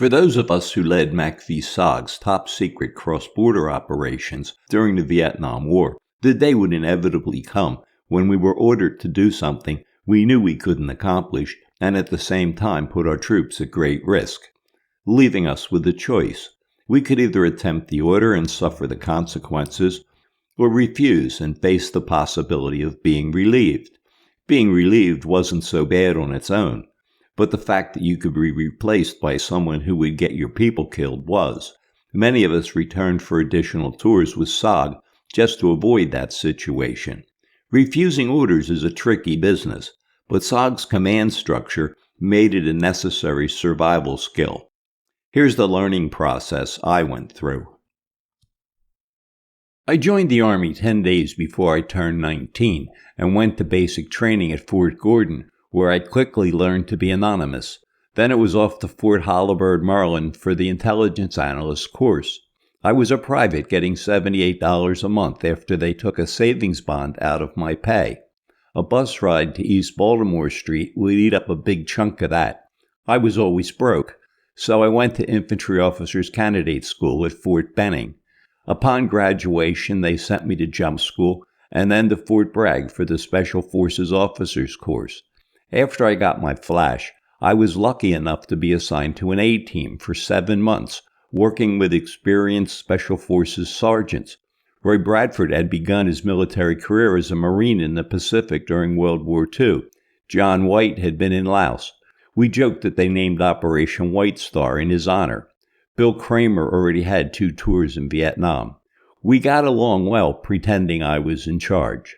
For those of us who led MACV-SOG's top-secret cross-border operations during the Vietnam War, the day would inevitably come when we were ordered to do something we knew we couldn't accomplish and at the same time put our troops at great risk, leaving us with a choice. We could either attempt the order and suffer the consequences, or refuse and face the possibility of being relieved. Being relieved wasn't so bad on its own, but the fact that you could be replaced by someone who would get your people killed was. Many of us returned for additional tours with SOG just to avoid that situation. Refusing orders is a tricky business, but SOG's command structure made it a necessary survival skill. Here's the learning process I went through. I joined the Army 10 days before I turned 19 and went to basic training at Fort Gordon, where I quickly learned to be anonymous. Then it was off to Fort Holabird, Maryland for the intelligence analyst course. I was a private getting $78 a month after they took a savings bond out of my pay. A bus ride to East Baltimore Street would eat up a big chunk of that. I was always broke, so I went to Infantry Officers Candidate School at Fort Benning. Upon graduation, they sent me to jump school and then to Fort Bragg for the Special Forces Officers course. After I got my flash, I was lucky enough to be assigned to an A-team for 7 months, working with experienced Special Forces sergeants. Roy Bradford had begun his military career as a Marine in the Pacific during World War II. John White had been in Laos. We joked that they named Operation White Star in his honor. Bill Kramer already had 2 tours in Vietnam. We got along well, pretending I was in charge.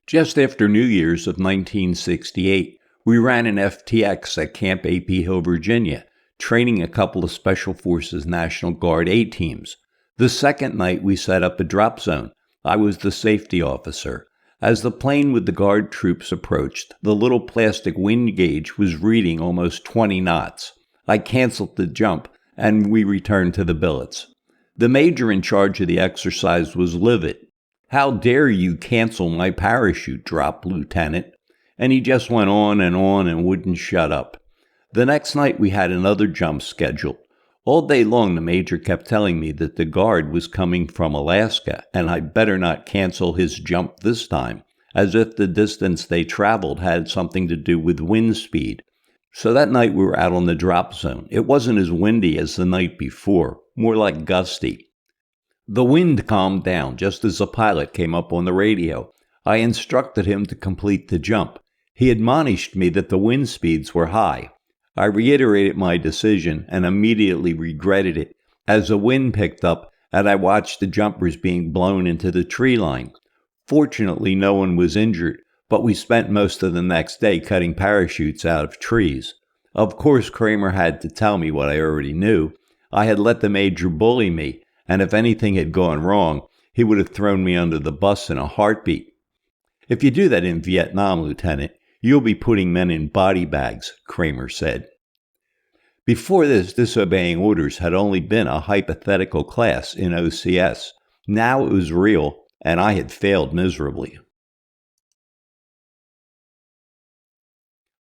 Just after New Year's of 1968, we ran an FTX at Camp A.P. Hill, Virginia, training a couple of Special Forces National Guard A-teams. The second night, we set up a drop zone. I was the safety officer. As the plane with the Guard troops approached, the little plastic wind gauge was reading almost 20 knots. I canceled the jump, and we returned to the billets. The major in charge of the exercise was livid. "How dare you cancel my parachute drop, Lieutenant?" And he just went on and wouldn't shut up. The next night we had another jump scheduled. All day long the major kept telling me that the Guard was coming from Alaska and I'd better not cancel his jump this time, as if the distance they traveled had something to do with wind speed. So that night we were out on the drop zone. It wasn't as windy as the night before, more like gusty. The wind calmed down just as the pilot came up on the radio. I instructed him to complete the jump. He admonished me that the wind speeds were high. I reiterated my decision and immediately regretted it as the wind picked up and I watched the jumpers being blown into the tree line. Fortunately, no one was injured, but we spent most of the next day cutting parachutes out of trees. Of course, Kramer had to tell me what I already knew. I had let the major bully me, and if anything had gone wrong, he would have thrown me under the bus in a heartbeat. "If you do that in Vietnam, Lieutenant, you'll be putting men in body bags," Kramer said. Before this, disobeying orders had only been a hypothetical class in OCS. Now it was real, and I had failed miserably.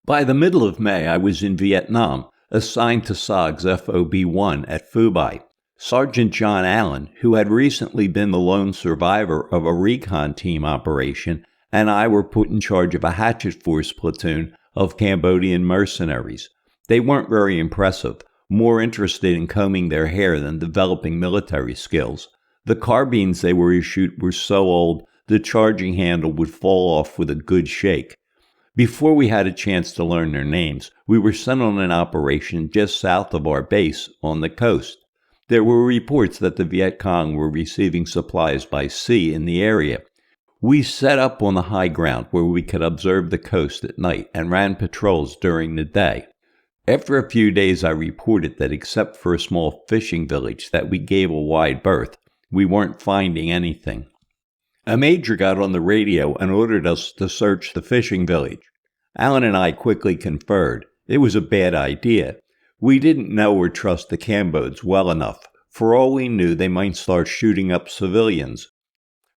By the middle of May, I was in Vietnam, assigned to SOG's FOB-1 at Phu Bai. Sergeant John Allen, who had recently been the lone survivor of a recon team operation, and I were put in charge of a hatchet force platoon of Cambodian mercenaries. They weren't very impressive, more interested in combing their hair than developing military skills. The carbines they were issued were so old, the charging handle would fall off with a good shake. Before we had a chance to learn their names, we were sent on an operation just south of our base on the coast. There were reports that the Viet Cong were receiving supplies by sea in the area. We set up on the high ground where we could observe the coast at night and ran patrols during the day. After a few days, I reported that except for a small fishing village that we gave a wide berth, we weren't finding anything. A major got on the radio and ordered us to search the fishing village. Allen and I quickly conferred. It was a bad idea. We didn't know or trust the Cambods well enough. For all we knew, they might start shooting up civilians.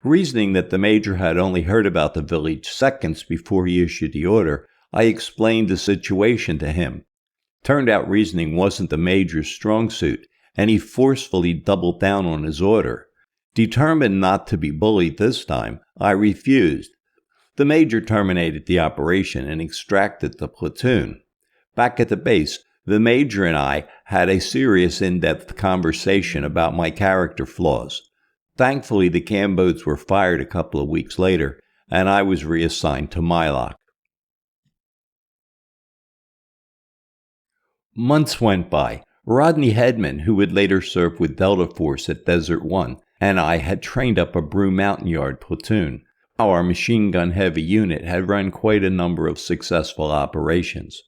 Reasoning that the major had only heard about the village seconds before he issued the order, I explained the situation to him. Turned out reasoning wasn't the Major's strong suit, and he forcefully doubled down on his order. Determined not to be bullied this time, I refused. The Major terminated the operation and extracted the platoon. Back at the base, the Major and I had a serious in-depth conversation about my character flaws. Thankfully, the cam boats were fired a couple of weeks later, and I was reassigned to Mylock. Months went by. Rodney Hedman, who would later serve with Delta Force at Desert One, and I had trained up a Brew Mountain Yard platoon. Our machine gun heavy unit had run quite a number of successful operations.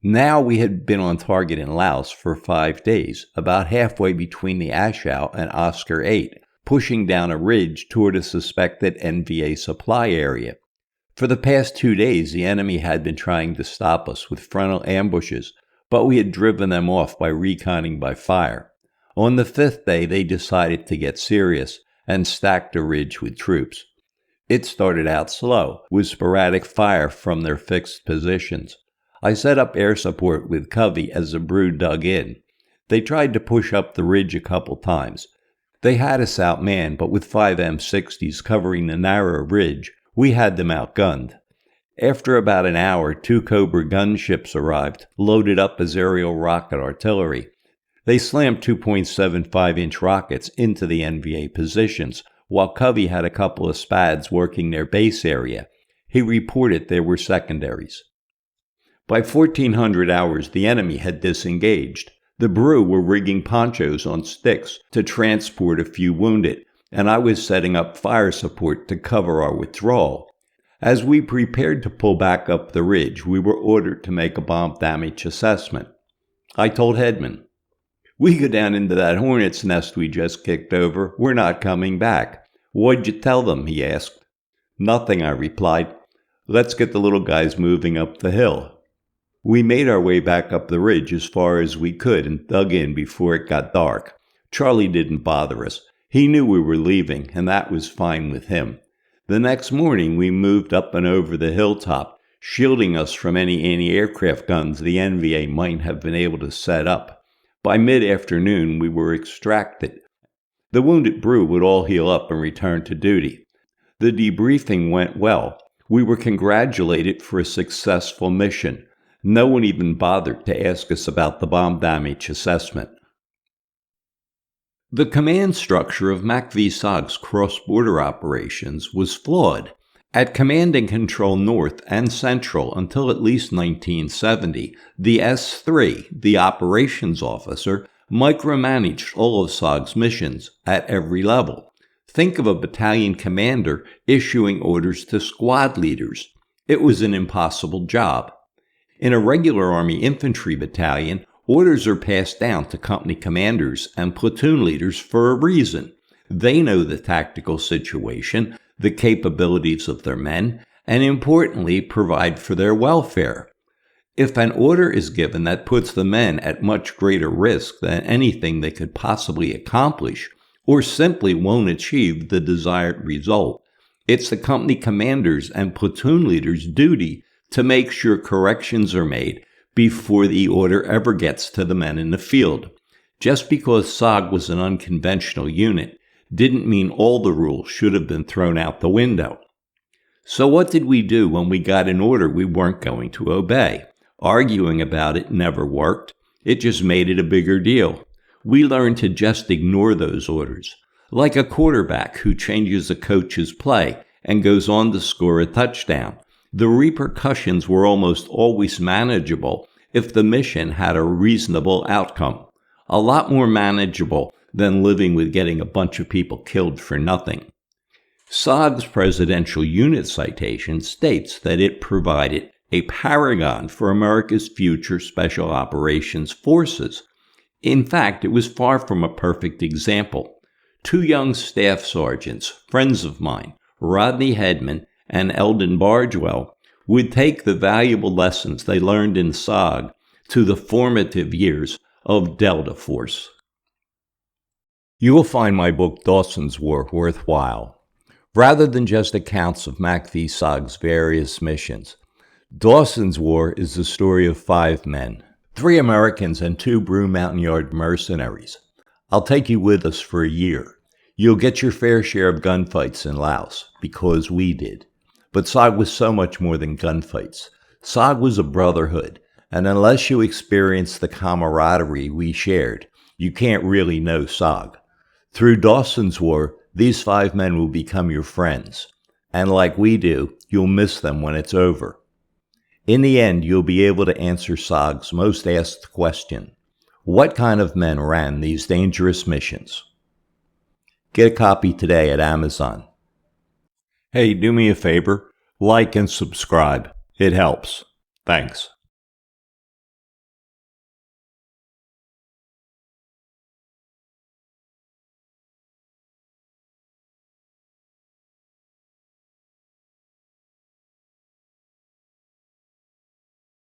Now we had been on target in Laos for 5 days, about halfway between the Ashow and Oscar 8, pushing down a ridge toward a suspected NVA supply area. For the past 2 days, the enemy had been trying to stop us with frontal ambushes, but we had driven them off by reconning by fire. On the 5th day, they decided to get serious and stacked a ridge with troops. It started out slow, with sporadic fire from their fixed positions. I set up air support with Covey as the Brew dug in. They tried to push up the ridge a couple times. They had us outmanned, but with 5 M60s covering the narrow ridge, we had them outgunned. After about an hour, 2 Cobra gunships arrived, loaded up as aerial rocket artillery. They slammed 2.75-inch rockets into the NVA positions, while Covey had a couple of SPADs working their base area. He reported there were secondaries. By 1400 hours, the enemy had disengaged. The Brew were rigging ponchos on sticks to transport a few wounded, and I was setting up fire support to cover our withdrawal. As we prepared to pull back up the ridge, we were ordered to make a bomb damage assessment. I told Hedman, "We go down into that hornet's nest we just kicked over. We're not coming back." "What'd you tell them?" he asked. "Nothing," I replied. "Let's get the little guys moving up the hill." We made our way back up the ridge as far as we could and dug in before it got dark. Charlie didn't bother us. He knew we were leaving, and that was fine with him. The next morning, we moved up and over the hilltop, shielding us from any anti-aircraft guns the NVA might have been able to set up. By mid-afternoon, we were extracted. The wounded Brew would all heal up and return to duty. The debriefing went well. We were congratulated for a successful mission. No one even bothered to ask us about the bomb damage assessment. The command structure of MACV-SOG's cross-border operations was flawed. At Command and Control North and Central until at least 1970, the S3, the operations officer, micromanaged all of SOG's missions at every level. Think of a battalion commander issuing orders to squad leaders. It was an impossible job. In a regular Army infantry battalion, orders are passed down to company commanders and platoon leaders for a reason. They know the tactical situation, the capabilities of their men, and importantly, provide for their welfare. If an order is given that puts the men at much greater risk than anything they could possibly accomplish, or simply won't achieve the desired result, it's the company commanders and platoon leaders' duty to make sure corrections are made before the order ever gets to the men in the field. Just because SOG was an unconventional unit didn't mean all the rules should have been thrown out the window. So what did we do when we got an order we weren't going to obey? Arguing about it never worked. It just made it a bigger deal. We learned to just ignore those orders. Like a quarterback who changes a coach's play and goes on to score a touchdown. The repercussions were almost always manageable if the mission had a reasonable outcome. A lot more manageable than living with getting a bunch of people killed for nothing. SOG's Presidential Unit Citation states that it provided a paragon for America's future Special Operations Forces. In fact, it was far from a perfect example. 2 young staff sergeants, friends of mine, Rodney Hedman and Eldon Bargewell, would take the valuable lessons they learned in SOG to the formative years of Delta Force. You will find my book Dawsons War worthwhile. Rather than just accounts of MACV-SOG's various missions, Dawsons War is the story of 5 men, 3 Americans and 2 Brew Mountain Yard mercenaries. I'll take you with us for a year. You'll get your fair share of gunfights in Laos, because we did. But SOG was so much more than gunfights. SOG was a brotherhood, and unless you experience the camaraderie we shared, you can't really know SOG. Through Dawsons War, these 5 men will become your friends, and like we do, you'll miss them when it's over. In the end, you'll be able to answer SOG's most asked question: what kind of men ran these dangerous missions? Get a copy today at Amazon. Hey, do me a favor, like and subscribe. It helps. Thanks.